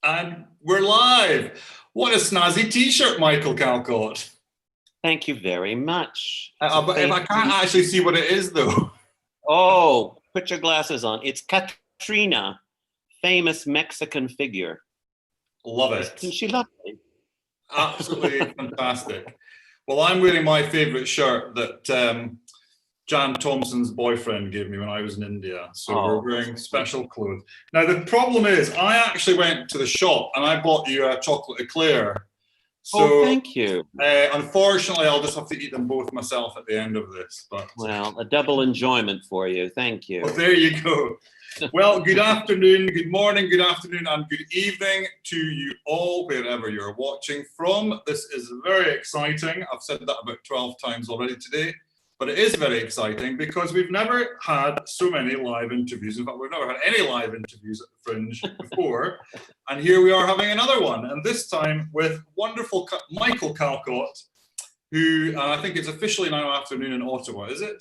And we're live. What a snazzy t-shirt, Michael Calcott. Thank you very much. But if I can't actually see what it is, though. Oh, put your glasses on. It's Katrina, famous Mexican figure. Love it. Isn't she lovely? Absolutely fantastic. Well, I'm wearing my favourite shirt that Jan Thompson's boyfriend gave me when I was in India. So we're wearing special clothes. Now, the problem is I actually went to the shop and I bought you a chocolate eclair. So, thank you. Unfortunately, I'll just have to eat them both myself at the end of this. But well, a double enjoyment for you. Thank you. Well, there you go. Well, good afternoon, good morning, good afternoon, and good evening to you all, wherever you're watching from. This is very exciting. I've said that about 12 times already today, but it is very exciting because we've never had so many live interviews. In fact, we've never had any live interviews at the Fringe before. And here we are having another one, and this time with wonderful Michael Calcott, who I think it's officially now afternoon in Ottawa, is it?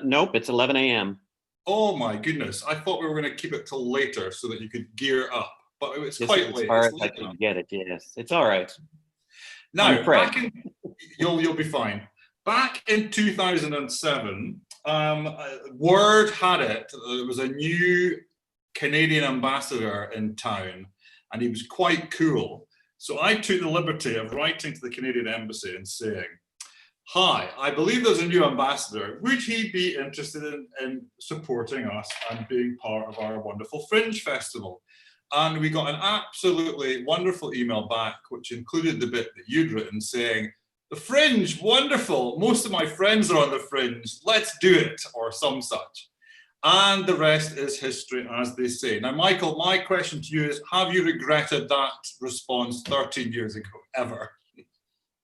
Nope, it's 11 a.m. Oh my goodness, I thought we were going to keep it till later so that you could gear up, but it's quite late. As far as I can get it, yes. It's all right. Now, you'll be fine. Back in 2007, word had it that there was a new Canadian ambassador in town, and he was quite cool. So I took the liberty of writing to the Canadian embassy and saying, "Hi, I believe there's a new ambassador. Would he be interested in supporting us and being part of our wonderful Fringe Festival?" And we got an absolutely wonderful email back, which included the bit that you'd written saying, "The Fringe, wonderful. Most of my friends are on the Fringe. Let's do it," or some such. And the rest is history, as they say. Now, Michael, my question to you is, have you regretted that response 13 years ago, ever?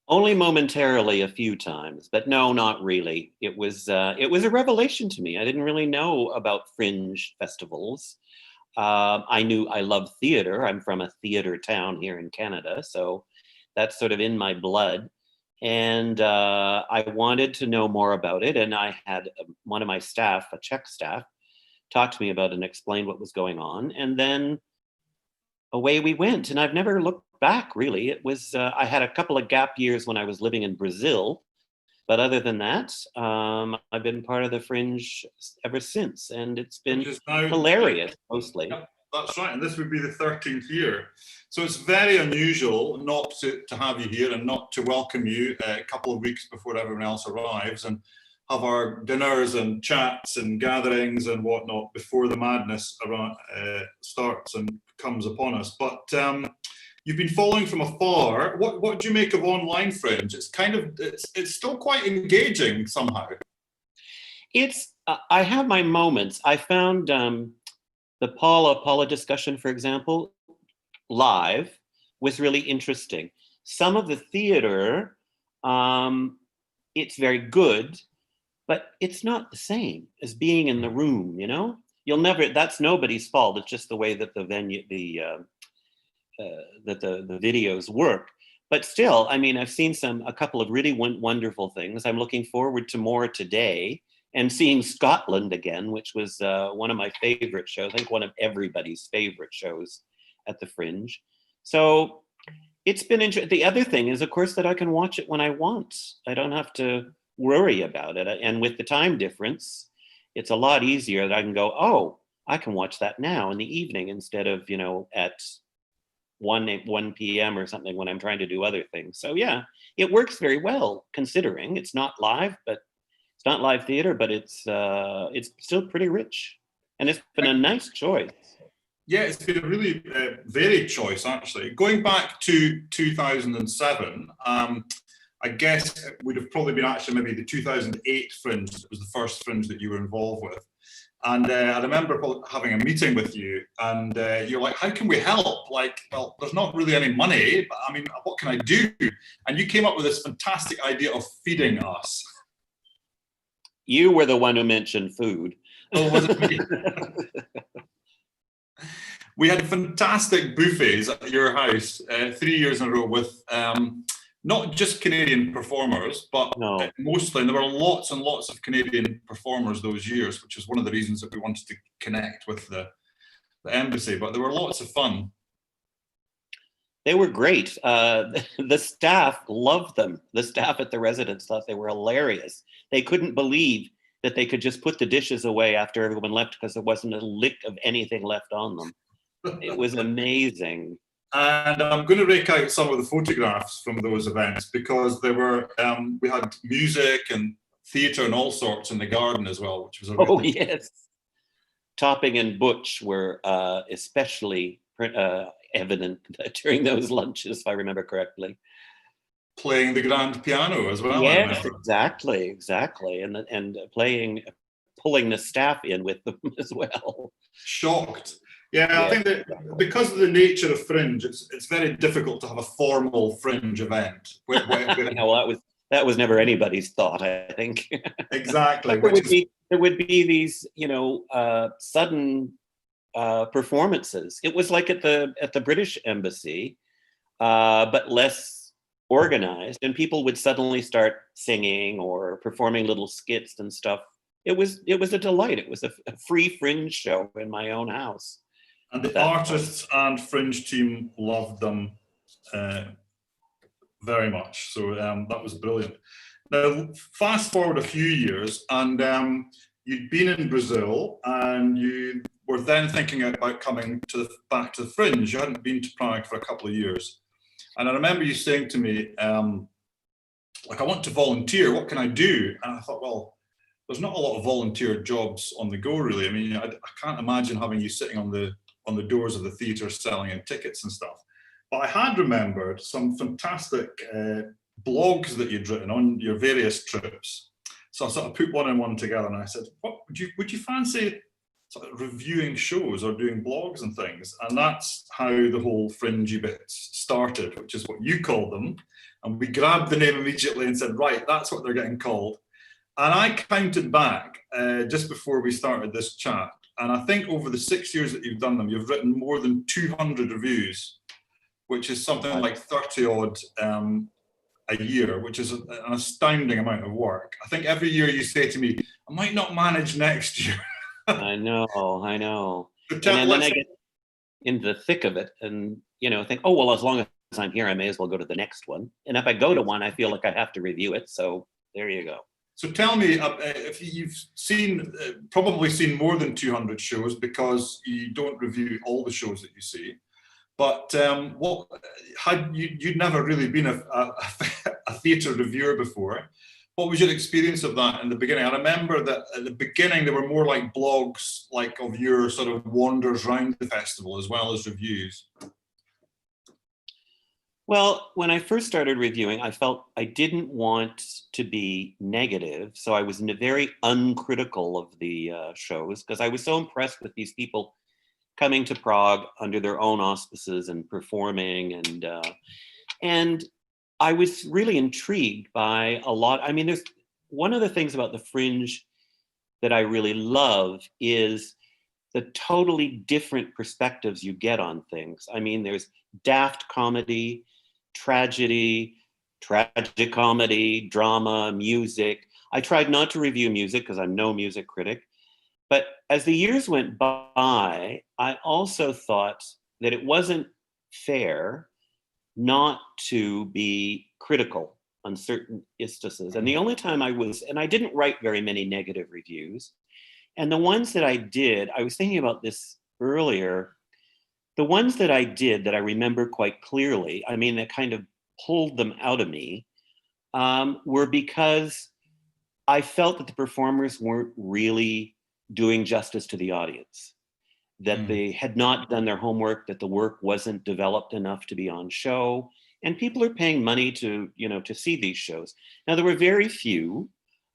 Only momentarily a few times, but no, not really. It was a revelation to me. I didn't really know about Fringe festivals. I love theater. I'm from a theater town here in Canada, so that's sort of in my blood. And I wanted to know more about it. And I had one of my staff, a Czech staff, talk to me about it and explain what was going on. And then away we went. And I've never looked back, really. It was, I had a couple of gap years when I was living in Brazil. But other than that, I've been part of the Fringe ever since. And it's been hilarious, mostly. Yep, that's right. And this would be the 13th year. So it's very unusual not to have you here and not to welcome you a couple of weeks before everyone else arrives and have our dinners and chats and gatherings and whatnot before the madness starts and comes upon us. But you've been following from afar. What do you make of online Fringe? It's it's still quite engaging somehow. I have my moments. I found the Paula discussion, for example, live was really interesting. Some of the theater, it's very good, but it's not the same as being in the room, you know? That's nobody's fault. It's just the way that the videos work. But still, I mean, I've seen a couple of really wonderful things. I'm looking forward to more today and seeing Scotland again, which was one of my favorite shows. I think one of everybody's favorite shows at the Fringe. So it's been interesting. The other thing is, of course, that I can watch it when I want. I don't have to worry about it. And with the time difference, it's a lot easier that I can go, oh, I can watch that now in the evening instead of, at 1 p.m. or something when I'm trying to do other things. So yeah, it works very well considering it's not live, but it's not live theater, but it's still pretty rich. And it's been a nice choice. Yeah, it's been a really varied choice, actually. Going back to 2007, I guess it would have probably been actually maybe the 2008 Fringe that was the first Fringe that you were involved with. And I remember having a meeting with you, and you're like, how can we help? Like, well, there's not really any money, but I mean, what can I do? And you came up with this fantastic idea of feeding us. You were the one who mentioned food. Oh, was it me? We had fantastic buffets at your house 3 years in a row with not just Canadian performers, but mostly, and there were lots and lots of Canadian performers those years, which is one of the reasons that we wanted to connect with the embassy, but they were lots of fun. They were great. The staff loved them. The staff at the residence thought they were hilarious. They couldn't believe that they could just put the dishes away after everyone left because there wasn't a lick of anything left on them. It was amazing. And I'm going to rake out some of the photographs from those events because there were, we had music and theatre and all sorts in the garden as well, which was a really yes. Topping and Butch were especially evident during those lunches, if I remember correctly. Playing the grand piano as well. Yes, exactly, and pulling the staff in with them as well. Shocked. Yeah, I think that because of the nature of Fringe, it's very difficult to have a formal Fringe event. Well, that was never anybody's thought, I think. Exactly. There would be these, sudden performances. It was like at the British Embassy, but less organized, and people would suddenly start singing or performing little skits and stuff. It was a delight. It was a free Fringe show in my own house. And the artists and Fringe team loved them very much. So that was brilliant. Now, fast forward a few years, and you'd been in Brazil, and you were then thinking about coming back to the Fringe. You hadn't been to Prague for a couple of years. And I remember you saying to me, like, I want to volunteer, what can I do? And I thought, well, there's not a lot of volunteer jobs on the go, really. I mean, I can't imagine having you sitting on the doors of the theatre selling in tickets and stuff. But I had remembered some fantastic blogs that you'd written on your various trips. So I sort of put one and one together, and I said, "What would you fancy sort of reviewing shows or doing blogs and things?" And that's how the whole Fringey Bits started, which is what you called them. And we grabbed the name immediately and said, right, that's what they're getting called. And I counted back just before we started this chat. And I think over the 6 years that you've done them, you've written more than 200 reviews, which is something like 30 odd a year, which is an astounding amount of work. I think every year you say to me, I might not manage next year. I know. And then I get into the thick of it and, think, oh, well, as long as I'm here, I may as well go to the next one. And if I go to one, I feel like I have to review it. So there you go. So tell me, if you've probably seen more than 200 shows, because you don't review all the shows that you see. But you'd never really been a theatre reviewer before. What was your experience of that in the beginning? I remember that at the beginning there were more like blogs, like of your sort of wanders around the festival as well as reviews. Well, when I first started reviewing, I felt I didn't want to be negative. So I was very uncritical of the shows because I was so impressed with these people coming to Prague under their own auspices and performing. And I was really intrigued by a lot. I mean, there's one of the things about the Fringe that I really love is the totally different perspectives you get on things. I mean, there's daft comedy, tragedy, tragic comedy, drama, music. I tried not to review music because I'm no music critic. But as the years went by, I also thought that it wasn't fair not to be critical on certain instances. And the only time and I didn't write very many negative reviews. And the ones that I did, I was thinking about this earlier, the ones that I did that I remember quite clearly, I mean, that kind of pulled them out of me, were because I felt that the performers weren't really doing justice to the audience, that they had not done their homework, that the work wasn't developed enough to be on show. And people are paying money to see these shows. Now, there were very few,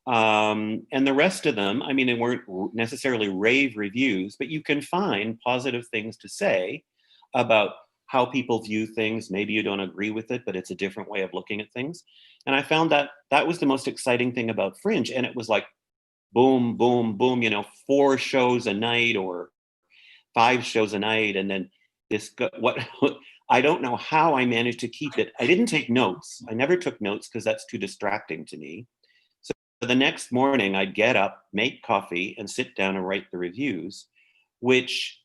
and the rest of them, I mean, they weren't necessarily rave reviews, but you can find positive things to say about how people view things. Maybe you don't agree with it, but it's a different way of looking at things. And I found that was the most exciting thing about Fringe. And it was like, boom, boom, boom, 4 shows a night or 5 shows a night. And then I don't know how I managed to keep it. I didn't take notes. I never took notes because that's too distracting to me. So the next morning I'd get up, make coffee and sit down and write the reviews, which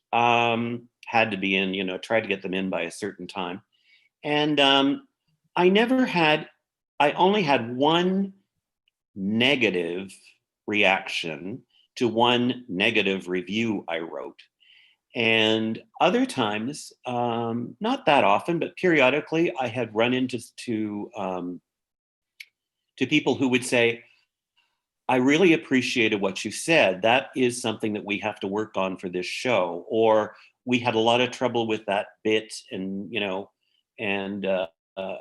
had to be in, you know, tried to get them in by a certain time. And I only had one negative reaction to one negative review I wrote. And other times, not that often, but periodically, I had run into to people who would say, I really appreciated what you said. That is something that we have to work on for this show. Or we had a lot of trouble with that bit, and, you know, and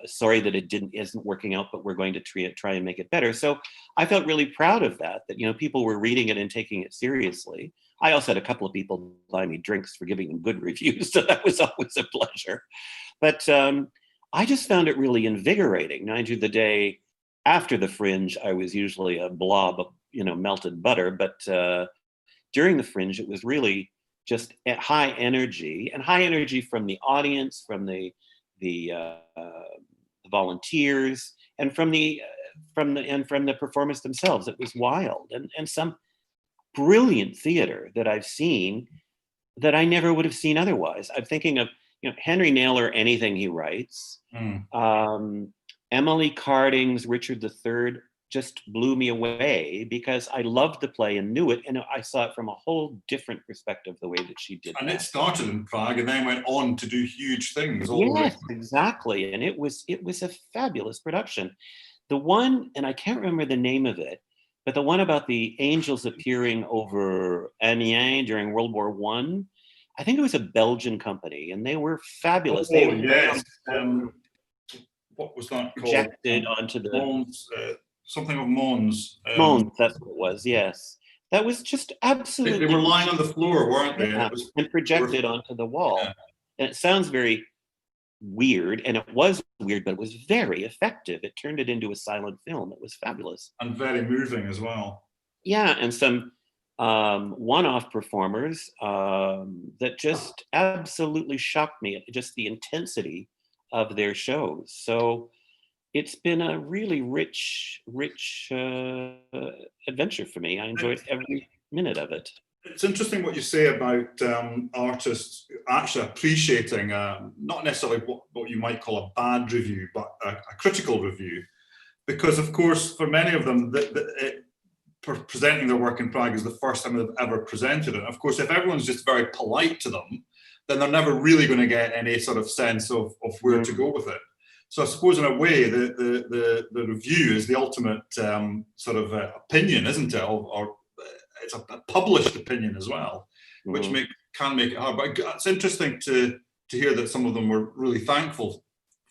sorry that it isn't working out, but we're going to try and make it better. So I felt really proud of that, you know, people were reading it and taking it seriously. I also had a couple of people buy me drinks for giving them good reviews, so that was always a pleasure. But I just found it really invigorating. Mind you, the day after the Fringe, I was usually a blob of, you know, melted butter. But during the Fringe, it was really just at high energy, and high energy from the audience, from the volunteers, and from the performers themselves. It was wild, and some brilliant theater that I've seen that I never would have seen otherwise. I'm thinking of, you know, Henry Naylor, anything he writes. Emily Carding's Richard III just blew me away because I loved the play and knew it, and I saw it from a whole different perspective the way that she did. And it started in Prague and then went on to do huge things. Yes, exactly. And it was a fabulous production. The one, and I can't remember the name of it, but the one about the angels appearing over Amiens during World War I think it was a Belgian company, and they were fabulous. Oh, yes. What was that called? Projected onto the Mons, something of Mons. Mons, that's what it was. Yes, that was just absolutely. They were lying on the floor, weren't they? Yeah, and projected onto the wall. Yeah. And it sounds very weird, and it was weird, but it was very effective. It turned it into a silent film. It was fabulous and very moving as well. Yeah, and some one-off performers that just absolutely shocked me. Just the intensity of their shows. So it's been a really rich adventure for me. I enjoyed every minute of it. It's interesting what you say about artists actually appreciating not necessarily what you might call a bad review, but a critical review, because of course for many of them presenting their work in Prague is the first time they've ever presented it. Of course, if everyone's just very polite to them, then they're never really going to get any sort of sense of where to go with it. So I suppose in a way, the review is the ultimate sort of opinion, isn't it? Or it's a published opinion as well, which can make it hard. But it's interesting to hear that some of them were really thankful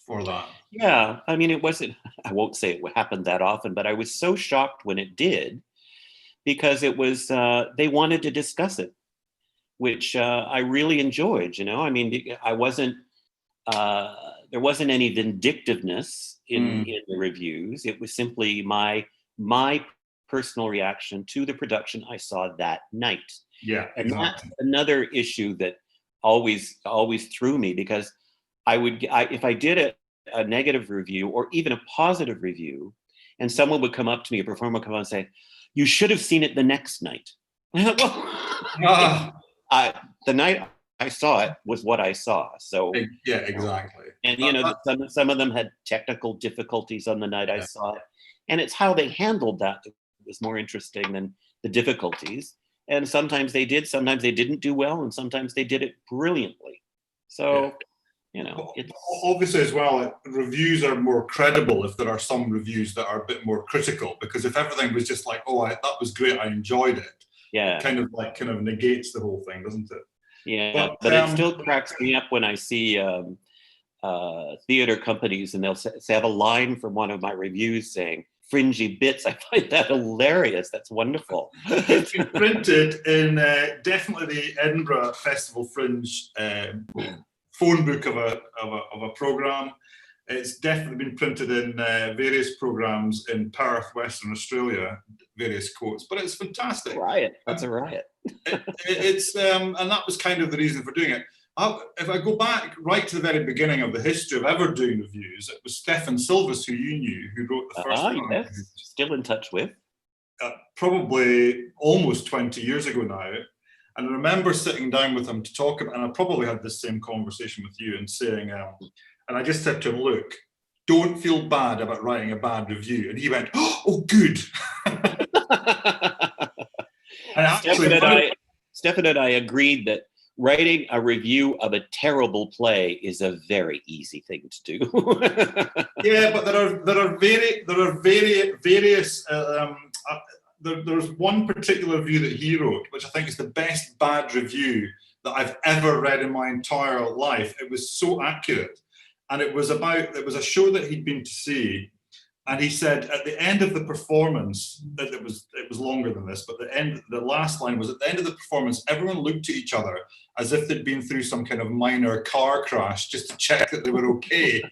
for that. Yeah, I mean, it wasn't, I won't say it happened that often, but I was so shocked when it did, because it was, they wanted to discuss it, which I really enjoyed, you know? I mean, I wasn't, there wasn't any vindictiveness in the reviews. It was simply my personal reaction to the production I saw that night. Yeah, and exactly. That's another issue that always threw me, because if I did a negative review or even a positive review, and someone would come up to me, a performer would come on and say, "You should have seen it the next night." The night I saw it was what I saw. So yeah, exactly. And you know, some of them had technical difficulties on the night I saw it, and it's how they handled that was more interesting than the difficulties. And sometimes they did, sometimes they didn't do well, and sometimes they did it brilliantly. So, you know, it's obviously as well, reviews are more credible if there are some reviews that are a bit more critical, because if everything was just like, "Oh, that was great, I enjoyed it," yeah, it kind of negates the whole thing, doesn't it? Yeah, but it still cracks me up when I see theater companies and they'll have a line from one of my reviews saying "Fringey Bits." I find that hilarious. That's wonderful. It's been printed in definitely the Edinburgh Festival Fringe phone book of a program. It's definitely been printed in various programs in Perth, Western Australia, various quotes. But it's fantastic. Riot. That's a riot. It's and that was kind of the reason for doing it. If I go back right to the very beginning of the history of ever doing reviews, it was Stefan Silvis, who you knew, who wrote the first one. Yes. Still in touch with. Probably almost 20 years ago now. And I remember sitting down with him to talk about, and I probably had this same conversation with you and saying, and I just said to him, look, don't feel bad about writing a bad review. And he went, oh, good. And actually, Stefan and I agreed that writing a review of a terrible play is a very easy thing to do. Yeah, but there's one particular review that he wrote, which I think is the best bad review that I've ever read in my entire life. It was so accurate, and it was a show that he'd been to see. And he said at the end of the performance, that it was longer than this, but the last line was, at the end of the performance, everyone looked at each other as if they'd been through some kind of minor car crash just to check that they were okay.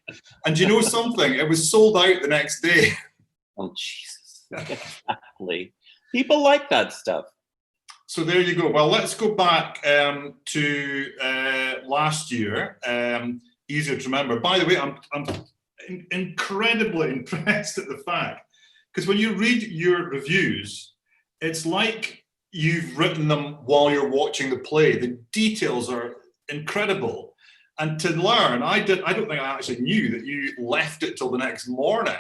And you know something? It was sold out the next day. Oh, Jesus. Exactly. People like that stuff. So there you go. Well, let's go back to last year. Easier to remember. By the way, I'm incredibly impressed at the fact, because when you read your reviews, it's like you've written them while you're watching the play. The details are incredible, and to learn, I don't think I actually knew that you left it till the next morning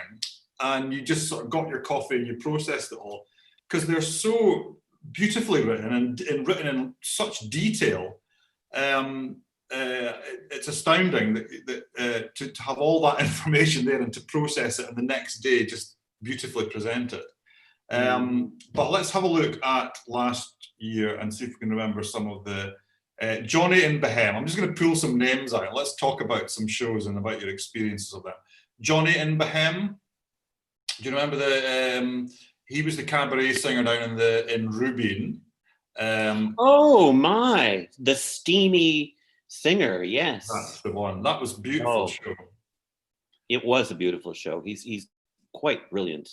and you just sort of got your coffee and you processed it all, because they're so beautifully written and written in such detail. It's astounding that to have all that information there and to process it and the next day just beautifully present it. But let's have a look at last year and see if we can remember some of the Johnny in Bohem. I'm just going to pull some names out. Let's talk about some shows and about your experiences of them. Johnny in Bohem. Do you remember he was the cabaret singer down in Rubin. Oh my, the steamy singer, yes. That's the one. That was a beautiful show. It was a beautiful show. He's quite brilliant.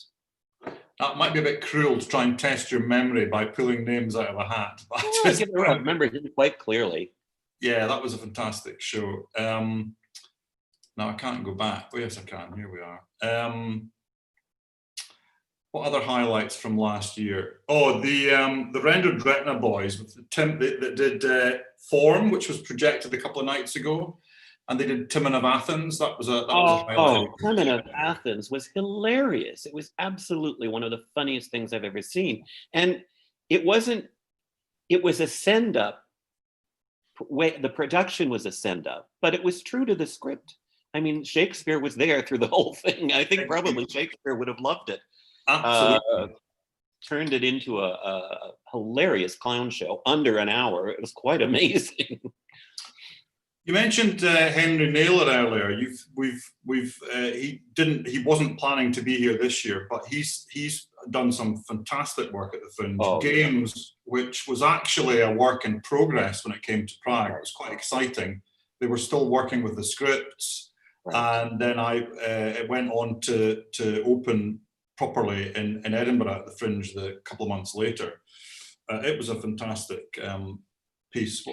That might be a bit cruel to try and test your memory by pulling names out of a hat. But I remember him quite clearly. Yeah, that was a fantastic show. Now I can't go back. Oh yes, I can. Here we are. What other highlights from last year? Oh, the Rendered Retina Boys with Tim that did Form, which was projected a couple of nights ago, and they did Timon of Athens. That was a highlight. Timon of Athens was hilarious. It was absolutely one of the funniest things I've ever seen, and it was a send up. The production was a send up, but it was true to the script. I mean, Shakespeare was there through the whole thing. I think probably Shakespeare would have loved it. Absolutely. Turned it into a hilarious clown show under an hour. It was quite amazing. You mentioned Henry Naylor earlier. He wasn't planning to be here this year, but he's done some fantastic work at the Fringe Games, which was actually a work in progress when it came to Prague. It was quite exciting. They were still working with the scripts, and then it went on to open properly in Edinburgh at the Fringe a couple of months later. It was a fantastic piece.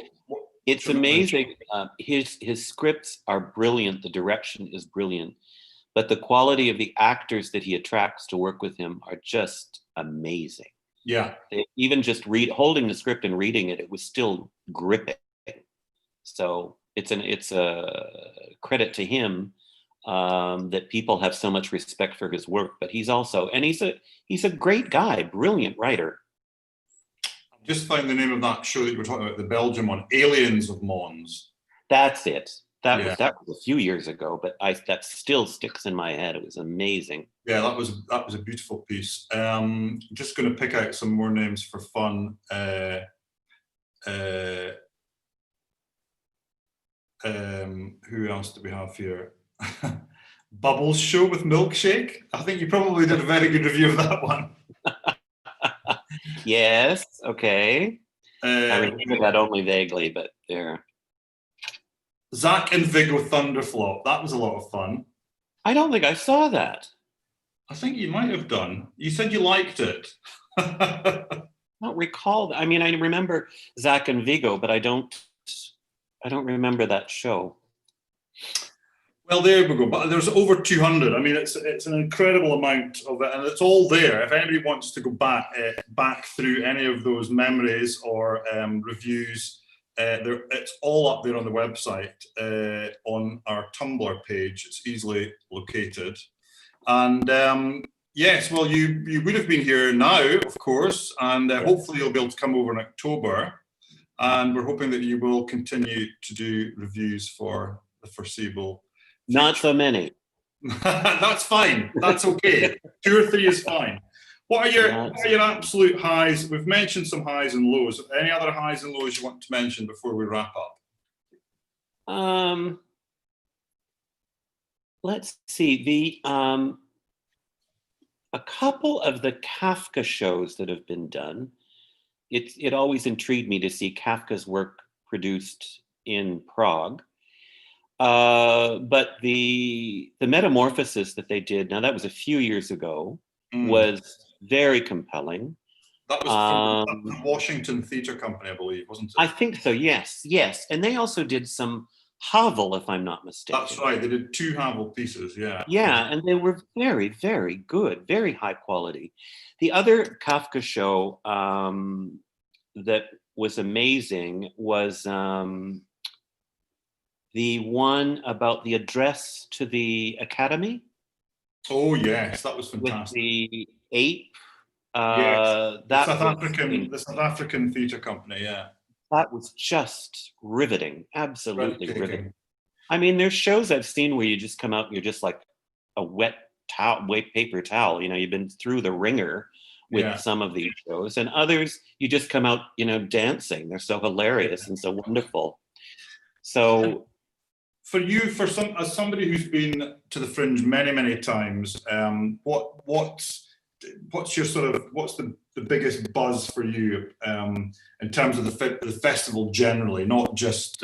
It's amazing. His scripts are brilliant. The direction is brilliant, but the quality of the actors that he attracts to work with him are just amazing. Yeah. Even just holding the script and reading it, it was still gripping. So it's a credit to him. That people have so much respect for his work, but he's a great guy, brilliant writer. I just found the name of that show that you were talking about, the Belgian one, Aliens of Mons. That's it. That was a few years ago, but that still sticks in my head. It was amazing. Yeah, that was a beautiful piece. Just going to pick out some more names for fun. Who else do we have here? Bubbles show with Milkshake. I think you probably did a very good review of that one. Yes. Okay. I remember that only vaguely, but there. Zach and Viggo Thunderflop. That was a lot of fun. I don't think I saw that. I think you might have done. You said you liked it. I don't recall. I mean, I remember Zach and Viggo, but I don't remember that show. Well, there we go. But there's over 200. I mean, it's an incredible amount of it, and it's all there. If anybody wants to go back through any of those memories or reviews, it's all up there on the website on our Tumblr page. It's easily located. And yes, well, you would have been here now, of course, and hopefully you'll be able to come over in October. And we're hoping that you will continue to do reviews for the foreseeable future. Not so many. That's fine. That's okay. 2 or 3 is fine. What are your absolute highs? We've mentioned some highs and lows. Any other highs and lows you want to mention before we wrap up? Let's see. A couple of the Kafka shows that have been done. It always intrigued me to see Kafka's work produced in Prague. But the Metamorphosis that they did, now that was a few years ago, was very compelling. That was from the Washington Theatre Company, I believe, wasn't it? I think so, yes. And they also did some Havel, if I'm not mistaken. That's right, they did 2 Havel pieces, yeah. Yeah, and they were very, very good, very high quality. The other Kafka show that was amazing was the one about the address to the Academy. Oh yes, that was fantastic. With the ape. Yes, the South African Theatre Company, yeah. That was just riveting, absolutely riveting. I mean, there's shows I've seen where you just come out and you're just like a wet paper towel. You know, you've been through the ringer with some of these shows, and others you just come out, you know, dancing. They're so hilarious and so wonderful. So, for you, as somebody who's been to the Fringe many times, what's your what's the biggest buzz for you in terms of the festival generally, not just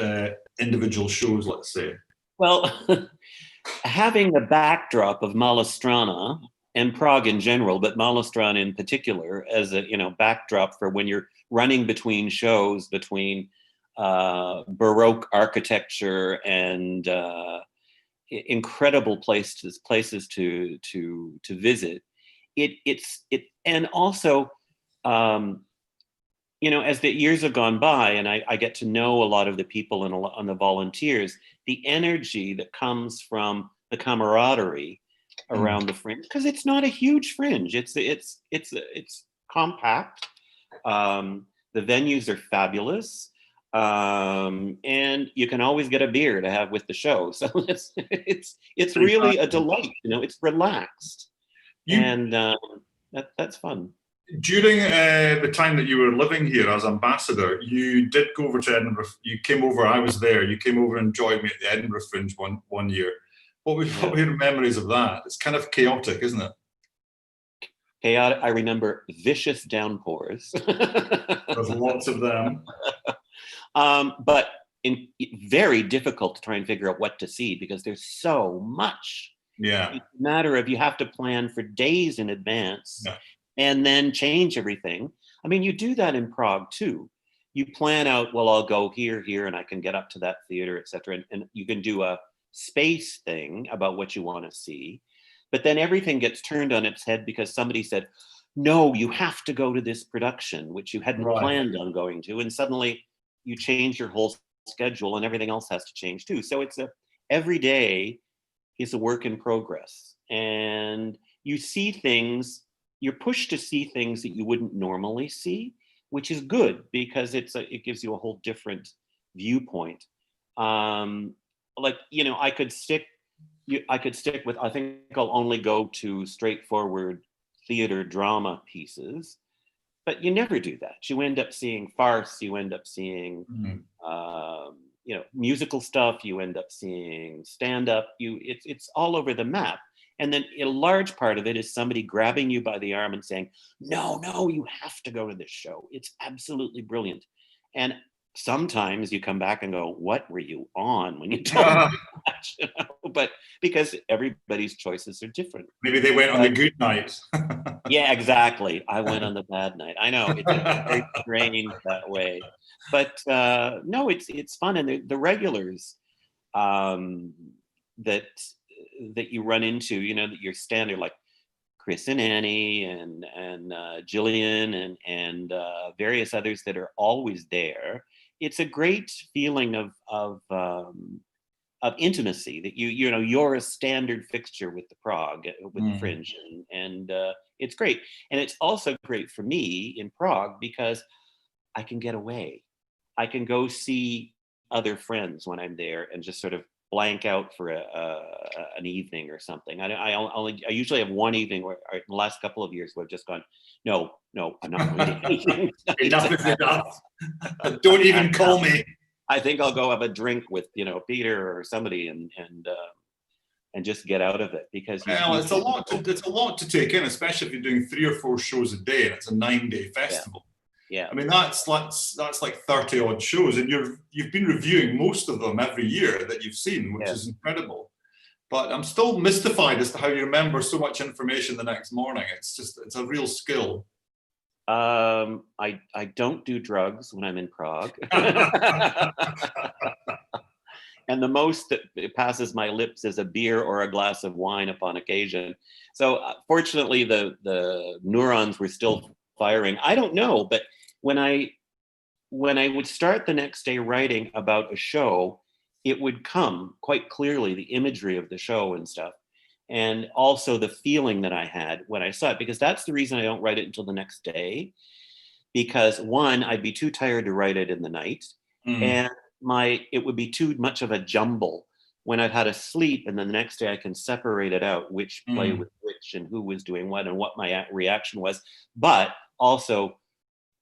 individual shows, let's say? Well, having the backdrop of Malá and Prague in general, but Malá in particular, as a backdrop for when you're running between shows, between Baroque architecture and incredible places to visit. And also, as the years have gone by, and I get to know a lot of the people and the volunteers, the energy that comes from the camaraderie around the Fringe, because it's not a huge Fringe. It's compact. The venues are fabulous, and you can always get a beer to have with the show. So it's really a delight. It's relaxed. That's fun. During the time that you were living here as ambassador, you did go over to Edinburgh. You came over. I was there. You came over and joined me at the Edinburgh Fringe one year. What were your memories of that? It's kind of chaotic, isn't it? Chaotic. I remember vicious downpours. There's lots of them. But very difficult to try and figure out what to see because there's so much. Yeah. It's a matter of you have to plan for days in advance and then change everything. I mean, you do that in Prague too. You plan out, well, I'll go here, and I can get up to that theater, etc. And you can do a space thing about what you want to see. But then everything gets turned on its head because somebody said, no, you have to go to this production, which you hadn't planned on going to. And suddenly you change your whole schedule and everything else has to change too. So every day is a work in progress. And you see things, you're pushed to see things that you wouldn't normally see, which is good because it gives you a whole different viewpoint. I could stick with, I think I'll only go to straightforward theater drama pieces, but you never do that. You end up seeing farce, you end up seeing musical stuff, you end up seeing stand-up, it's all over the map. And then a large part of it is somebody grabbing you by the arm and saying, no, you have to go to this show. It's absolutely brilliant. And sometimes you come back and go, what were you on when you told me that? But because everybody's choices are different. Maybe they went on the good night. Yeah, exactly. I went on the bad night. I know, it's very strange that way. But no, it's fun. And the regulars, that you run into, that your standard, like Chris and Annie and Jillian and various others that are always there. It's a great feeling of intimacy that you're a standard fixture with the Prague, with the Fringe, and it's great. And it's also great for me in Prague because I can get away. I can go see other friends when I'm there and just sort of blank out for an evening or something. I usually have one evening where, in the last couple of years, where I've just gone, no, I'm not going to anything. Enough is enough. Don't even call me. I think I'll go have a drink with Peter or somebody and just get out of it, because it's a lot to take in, especially if you're doing 3 or 4 shows a day and it's a 9-day festival. Yeah. I mean, that's like 30 odd shows, and you've been reviewing most of them every year that you've seen, which is incredible. But I'm still mystified as to how you remember so much information the next morning. It's a real skill. I don't do drugs when I'm in Prague. And the most that passes my lips is a beer or a glass of wine upon occasion. So fortunately, the neurons were still firing. I don't know, but when I would start the next day writing about a show, it would come quite clearly, the imagery of the show and stuff, and also the feeling that I had when I saw it, because that's the reason I don't write it until the next day, because one, I'd be too tired to write it in the night, and it would be too much of a jumble when I've had a sleep, and then the next day I can separate it out, which play with which and who was doing what and what my reaction was, but also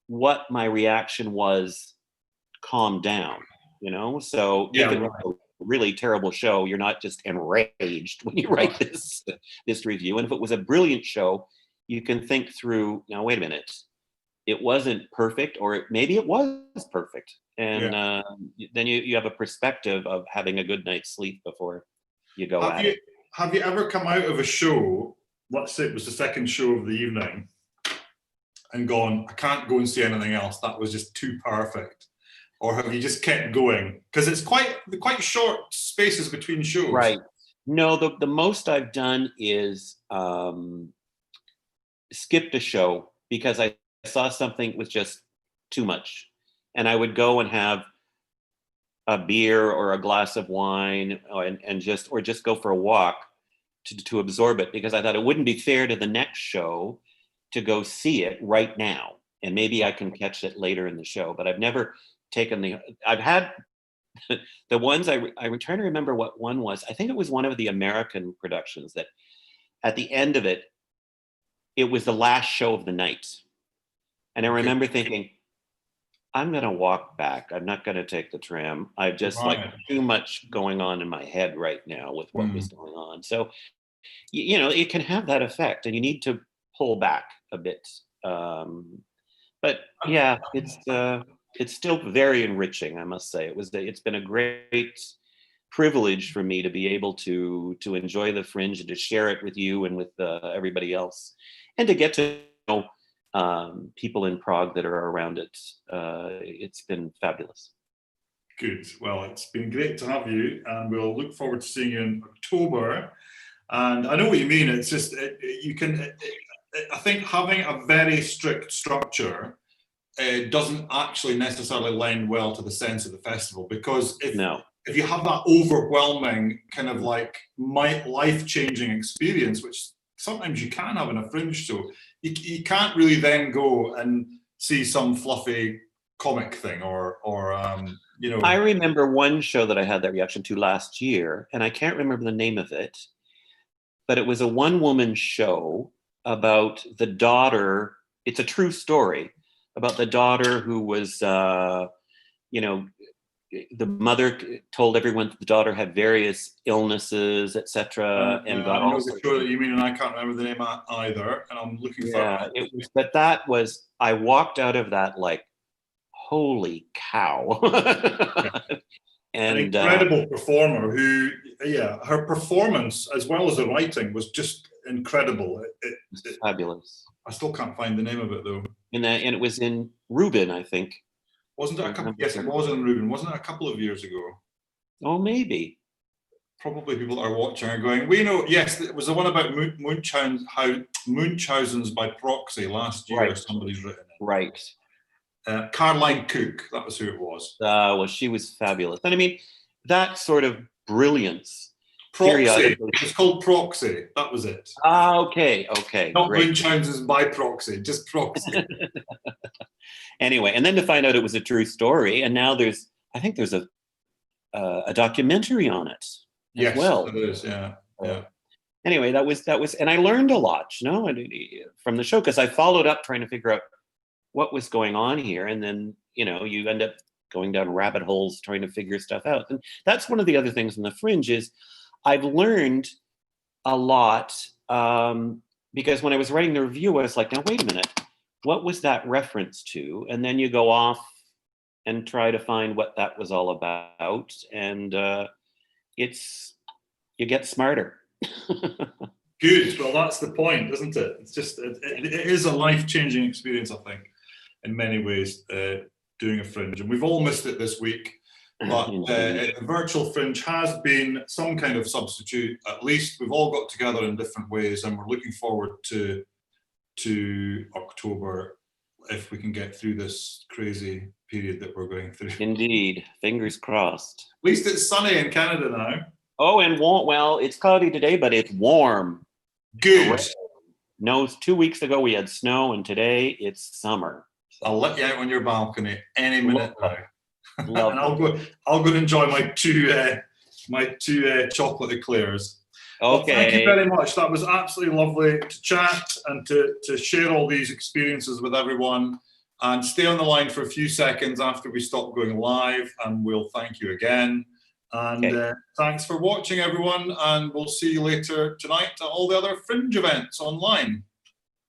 what my reaction was calmed down, so even a really terrible show, you're not just enraged when you write this review. And if it was a brilliant show, you can think through, now wait a minute, it wasn't perfect, or maybe it was perfect, and then you have a perspective of having a good night's sleep before you go at it. Have you ever come out of a show, let's say it was the second show of the evening, and gone, I can't go and see anything else, that was just too perfect? Or have you just kept going? Because it's quite short spaces between shows. Right. No, the most I've done is skipped a show because I saw something was just too much. And I would go and have a beer or a glass of wine and just go for a walk to absorb it, because I thought it wouldn't be fair to the next show to go see it right now. And maybe I can catch it later in the show, but I've never I've had the ones I'm trying to remember what one was. I think it was one of the American productions that at the end of it, it was the last show of the night. And I remember thinking, I'm going to walk back. I'm not going to take the tram. I've just too much going on in my head right now with what was going on. So, it can have that effect, and you need to pull back a bit. But yeah, it's still very enriching, I must say. It's been a great privilege for me to be able to enjoy the Fringe and to share it with you and with everybody else, and to get to know people in Prague that are around it. It's been fabulous. Good. Well, it's been great to have you, and we'll look forward to seeing you in October. And I know what you mean. It's just I think having a very strict structure doesn't actually necessarily lend well to the sense of the festival, because if you have that overwhelming kind of like life-changing experience, which sometimes you can have in a Fringe show, you can't really then go and see some fluffy comic thing or I remember one show that I had that reaction to last year, and I can't remember the name of it, but it was a one-woman show about the daughter. It's a true story about the daughter who was, the mother told everyone that the daughter had various illnesses, etc., and got all. The show that you mean, and I can't remember the name either, and I'm looking for it. But that was, I walked out of that like, holy cow. And an incredible performer who, her performance as well as the writing was just incredible. It's fabulous. I still can't find the name of it though. And it was in Reuben, I think. Wasn't it a couple? Yes, it was in Reuben. Wasn't it a couple of years ago? Oh, maybe. probably people that are watching are going, we know, yes, it was the one about Munchausen's by proxy last year, Right. somebody's written it. Right. Caroline Cook, that was who it was. Well, she was fabulous. And I mean, that sort of brilliance. Proxy. It's called Proxy. That was it. Okay. Not Munchausen's by proxy, just Proxy. Anyway, and then to find out it was a true story, and now I think there's a documentary on it as well. Yes, it is. Yeah. Anyway, that was, and I learned a lot, from the show, because I followed up trying to figure out what was going on here, and then you end up going down rabbit holes trying to figure stuff out. And that's one of the other things in the Fringe is I've learned a lot, because when I was writing the review, I was like, now wait a minute, what was that reference to? And then you go off and try to find what that was all about, and you get smarter. Good. Well, that's the point, isn't it? It's just it is a life-changing experience, I think, in many ways, doing a Fringe, and we've all missed it this week. But the virtual Fringe has been some kind of substitute. At least we've all got together in different ways, and we're looking forward to October, if we can get through this crazy period that we're going through. Indeed, fingers crossed. At least it's sunny in Canada now. Oh, and well, it's cloudy today, but it's warm. Good. No, 2 weeks ago we had snow, and today it's summer. So I'll let you out on your balcony any minute now. And I'll go and enjoy my two chocolate eclairs. Okay. Well, thank you very much. That was absolutely lovely to chat and to share all these experiences with everyone. And stay on the line for a few seconds after we stop going live, and we'll thank you again. And thanks for watching, everyone. And we'll see you later tonight at all the other Fringe events online.